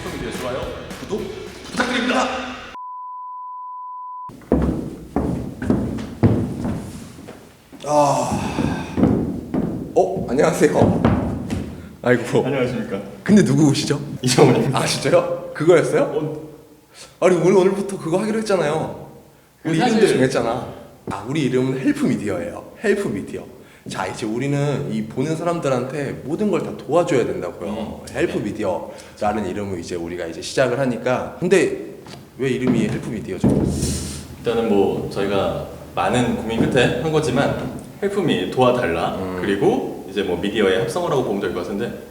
헬프미디어 좋아요, 구독 부탁드립니다. 안녕하세요. 아이고. 안녕하십니까. 근데 누구시죠? 이정훈입니다. 아 진짜요? 그거였어요? 아니 우리 오늘부터 그거 하기로 했잖아요. 우리 사실- 이름도 정했잖아. 우리 이름은 헬프미디어예요. 헬프미디어. 자 이제 우리는 이 보는 사람들한테 모든 걸 다 도와줘야 된다고요. 헬프미디어라는 이름을 이제 우리가 이제 시작을 하니까. 근데 왜 이름이 헬프미디어죠? 일단은 뭐 저희가 많은 고민 끝에 한 거지만 헬프미 도와달라. 그리고 이제 뭐 미디어의 합성어라고 보면 될 것 같은데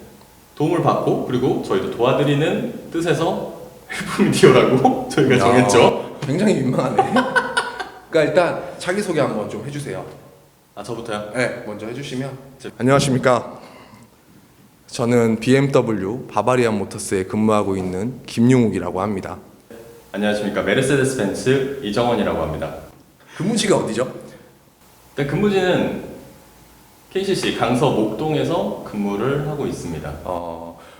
도움을 받고 그리고 저희도 도와드리는 뜻에서 헬프미디어라고 저희가 야, 정했죠. 굉장히 민망하네. 그러니까 일단 자기 소개 한번 좀 해주세요. 아 저부터요? 네, 먼저 해주시면. 안녕하십니까. 저는 BMW 바바리안 모터스에 근무하고 있는 김용욱이라고 합니다. 안녕하십니까. 메르세데스 벤츠 이정원이라고 합니다. 근무지가 어디죠? 일단 근무지는 KCC 강서 목동에서 근무를 하고 있습니다.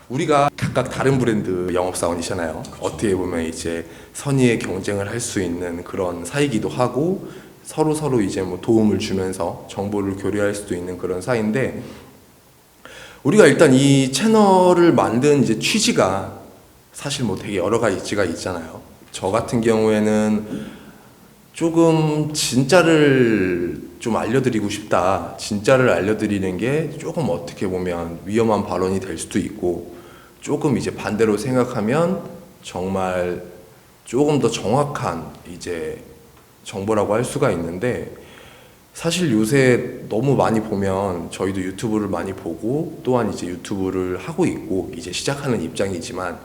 우리가 각각 다른 브랜드 영업사원이잖아요. 어떻게 보면 이제 선의의 경쟁을 할 수 있는 그런 사이기도 하고 서로 이제 뭐 도움을 주면서 정보를 교류할 수도 있는 그런 사이인데, 우리가 일단 이 채널을 만든 이제 취지가 사실 뭐 되게 여러 가지가 있잖아요. 저 같은 경우에는 조금 진짜를 좀 알려드리고 싶다. 진짜를 알려드리는 게 조금 어떻게 보면 위험한 발언이 될 수도 있고, 조금 이제 반대로 생각하면 정말 조금 더 정확한 이제 정보라고 할 수가 있는데, 사실 요새 너무 많이 보면 저희도 유튜브를 많이 보고 또한 이제 유튜브를 하고 있고 이제 시작하는 입장이지만,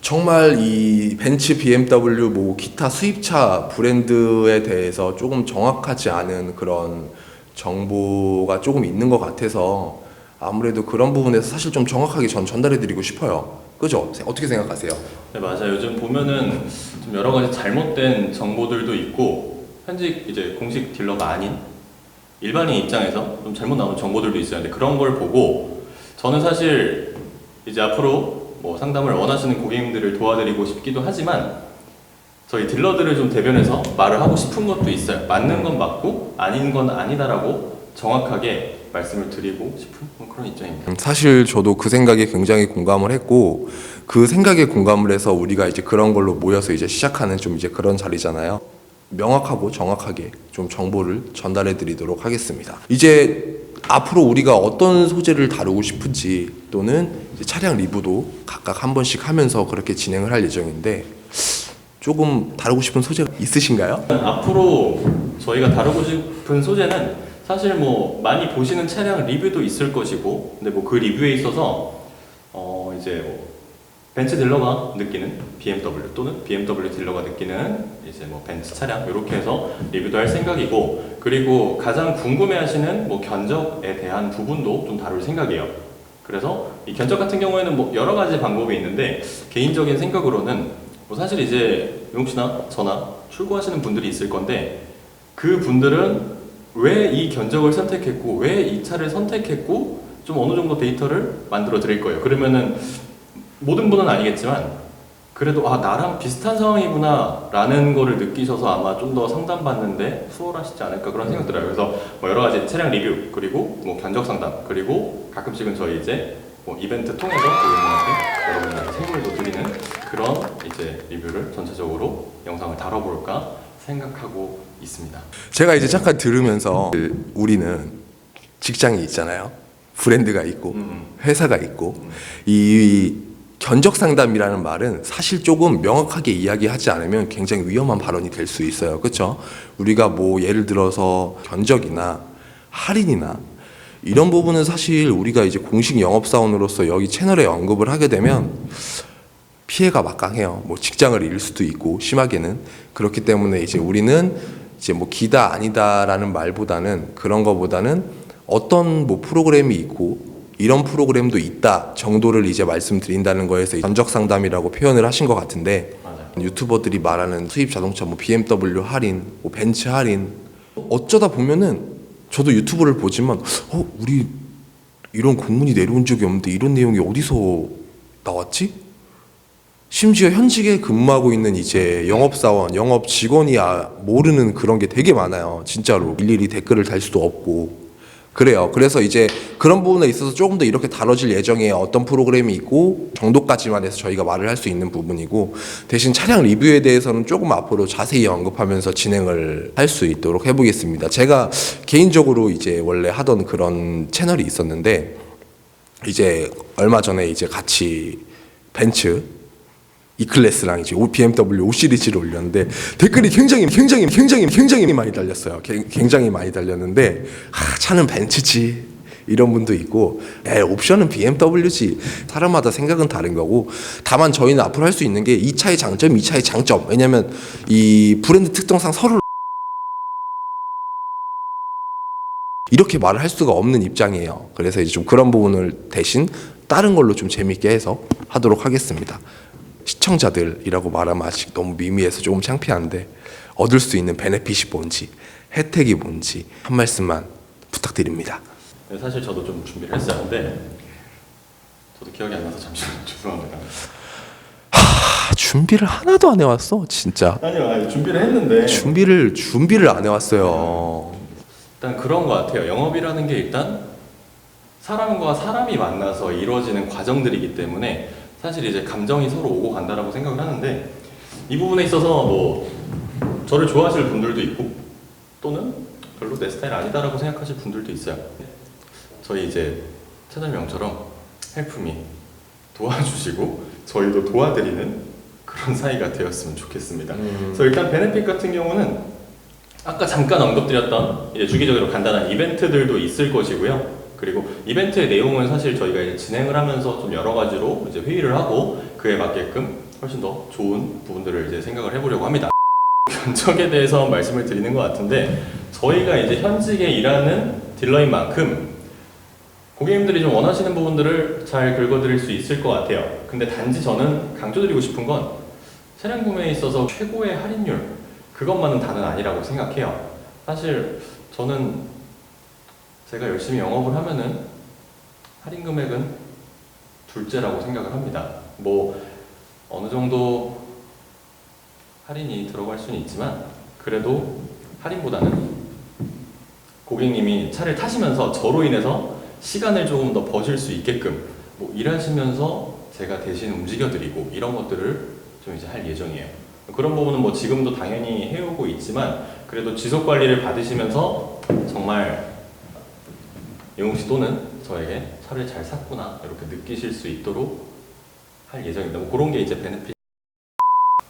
정말 이 벤츠, BMW, 뭐 기타 수입차 브랜드에 대해서 조금 정확하지 않은 그런 정보가 조금 있는 것 같아서 아무래도 그런 부분에서 사실 좀 정확하게 전달해드리고 싶어요. 그죠? 어떻게 생각하세요? 네 맞아요. 요즘 보면은 좀 여러 가지 잘못된 정보들도 있고 현직 이제 공식 딜러가 아닌 일반인 입장에서 좀 잘못 나오는 정보들도 있어요. 근데 그런 걸 보고 저는 사실 이제 앞으로 뭐 상담을 원하시는 고객님들을 도와드리고 싶기도 하지만 저희 딜러들을 좀 대변해서 말을 하고 싶은 것도 있어요. 맞는 건 맞고 아닌 건 아니다라고 정확하게 말씀을 드리고 싶은 그런 입장입니다. 사실 저도 그 생각에 굉장히 공감을 했고, 그 생각에 공감을 해서 우리가 이제 그런 걸로 모여서 이제 시작하는 좀 이제 그런 자리잖아요. 명확하고 정확하게 좀 정보를 전달해 드리도록 하겠습니다. 이제 앞으로 우리가 어떤 소재를 다루고 싶은지 또는 이제 차량 리뷰도 각각 한 번씩 하면서 그렇게 진행을 할 예정인데, 조금 다루고 싶은 소재가 있으신가요? 앞으로 저희가 다루고 싶은 소재는 사실 뭐 많이 보시는 차량 리뷰도 있을 것이고, 근데 뭐 그 리뷰에 있어서 이제 뭐 벤츠 딜러가 느끼는 BMW 또는 BMW 딜러가 느끼는 이제 뭐 벤츠 차량 이렇게 해서 리뷰도 할 생각이고, 그리고 가장 궁금해하시는 뭐 견적에 대한 부분도 좀 다룰 생각이에요. 그래서 이 견적 같은 경우에는 뭐 여러 가지 방법이 있는데 개인적인 생각으로는 뭐 사실 이제 용욱 씨나 저나 출고하시는 분들이 있을 건데 그 분들은 왜 이 견적을 선택했고 왜 이 차를 선택했고 좀 어느 정도 데이터를 만들어 드릴 거예요. 그러면은 모든 분은 아니겠지만 그래도 나랑 비슷한 상황이구나 라는 거를 느끼셔서 아마 좀 더 상담받는데 수월하시지 않을까 그런 생각 들어요. 그래서 뭐 여러 가지 차량 리뷰 그리고 뭐 견적 상담 그리고 가끔씩은 저희 이제 뭐 이벤트 통해서 고객님한테 여러분한테 선물도 드리는 그런 이제 리뷰를 전체적으로 영상을 다뤄볼까 생각하고 있습니다. 제가 이제 잠깐 들으면서 우리는 직장이 있잖아요. 브랜드가 있고 회사가 있고 이 견적 상담이라는 말은 사실 조금 명확하게 이야기하지 않으면 굉장히 위험한 발언이 될 수 있어요. 그렇죠? 우리가 뭐 예를 들어서 견적이나 할인이나 이런 부분은 사실 우리가 이제 공식 영업사원으로서 여기 채널에 언급을 하게 되면 피해가 막강해요. 뭐 직장을 잃을 수도 있고 심하게는. 그렇기 때문에 이제 우리는 이제 뭐 기다 아니다라는 말보다는 그런 거보다는 어떤 뭐 프로그램이 있고 이런 프로그램도 있다 정도를 이제 말씀드린다는 거에서 견적 상담이라고 표현을 하신 것 같은데, 맞아요. 유튜버들이 말하는 수입 자동차 뭐 BMW 할인, 뭐 벤츠 할인, 어쩌다 보면은 저도 유튜브를 보지만 우리 이런 공문이 내려온 적이 없는데 이런 내용이 어디서 나왔지? 심지어 현직에 근무하고 있는 이제 영업사원, 영업 직원이 모르는 그런 게 되게 많아요. 진짜로. 일일이 댓글을 달 수도 없고. 그래요. 그래서 이제 그런 부분에 있어서 조금 더 이렇게 다뤄질 예정이에요. 어떤 프로그램이 있고 정도까지만 해서 저희가 말을 할 수 있는 부분이고, 대신 차량 리뷰에 대해서는 조금 앞으로 자세히 언급하면서 진행을 할 수 있도록 해보겠습니다. 제가 개인적으로 이제 원래 하던 그런 채널이 있었는데, 이제 얼마 전에 이제 같이 벤츠 E클래스랑 이제 BMW 5 시리즈를 올렸는데 댓글이 굉장히 많이 달렸어요. 굉장히 많이 달렸는데, 차는 벤츠지 이런 분도 있고, 옵션은 BMW지. 사람마다 생각은 다른 거고, 다만 저희는 앞으로 할 수 있는 게 이 차의 장점, 이 차의 장점. 왜냐면 이 브랜드 특성상 서로 이렇게 말을 할 수가 없는 입장이에요. 그래서 이제 좀 그런 부분을 대신 다른 걸로 좀 재밌게 해서 하도록 하겠습니다. 시청자들이라고 말하면 아직 너무 미미해서 조금 창피한데, 얻을 수 있는 베네핏이 뭔지, 혜택이 뭔지 한 말씀만 부탁드립니다. 네, 사실 저도 좀 준비를 했었는데 저도 기억이 안 나서 잠시만 죄송합니다. 준비를 하나도 안 해왔어, 진짜. 아니요, 준비를 했는데 준비를 안 해왔어요. 일단 그런 것 같아요. 영업이라는 게 일단 사람과 사람이 만나서 이루어지는 과정들이기 때문에 사실 이제 감정이 서로 오고 간다라고 생각을 하는데, 이 부분에 있어서 뭐 저를 좋아하실 분들도 있고 또는 별로 내 스타일 아니다라고 생각하실 분들도 있어요. 저희 이제 채널명처럼 헬프미 도와주시고 저희도 도와드리는 그런 사이가 되었으면 좋겠습니다. 그래서 일단 베네핏 같은 경우는 아까 잠깐 언급드렸던 이제 주기적으로 간단한 이벤트들도 있을 것이고요. 그리고 이벤트의 내용은 사실 저희가 이제 진행을 하면서 좀 여러 가지로 이제 회의를 하고 그에 맞게끔 훨씬 더 좋은 부분들을 이제 생각을 해보려고 합니다. 견적에 대해서 말씀을 드리는 것 같은데, 저희가 이제 현직에 일하는 딜러인 만큼 고객님들이 좀 원하시는 부분들을 잘 긁어드릴 수 있을 것 같아요. 근데 단지 저는 강조드리고 싶은 건 차량 구매에 있어서 최고의 할인율, 그것만은 다는 아니라고 생각해요. 사실 저는 제가 열심히 영업을 하면은 할인 금액은 둘째라고 생각을 합니다. 뭐 어느 정도 할인이 들어갈 수는 있지만 그래도 할인보다는 고객님이 차를 타시면서 저로 인해서 시간을 조금 더 버실 수 있게끔 뭐 일하시면서 제가 대신 움직여드리고 이런 것들을 좀 이제 할 예정이에요. 그런 부분은 뭐 지금도 당연히 해오고 있지만 그래도 지속 관리를 받으시면서 정말 영웅씨 또는 저에게 차를 잘 샀구나 이렇게 느끼실 수 있도록 할 예정입니다. 뭐 그런 게 이제 베네핏.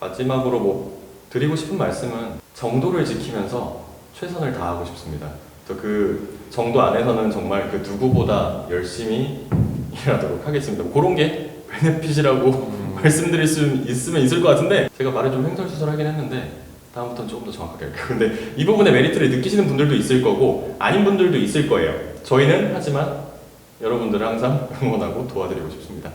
마지막으로 뭐 드리고 싶은 말씀은 정도를 지키면서 최선을 다하고 싶습니다. 그 정도 안에서는 정말 그 누구보다 열심히 일하도록 하겠습니다. 뭐 그런 게 베네핏이라고 말씀드릴 수 있으면 있을 것 같은데 제가 말을 좀 횡설수설하긴 했는데 다음부터는 조금 더 정확하게 할게요. 근데 이 부분의 메리트를 느끼시는 분들도 있을 거고 아닌 분들도 있을 거예요. 저희는 하지만 여러분들을 항상 응원하고 도와드리고 싶습니다.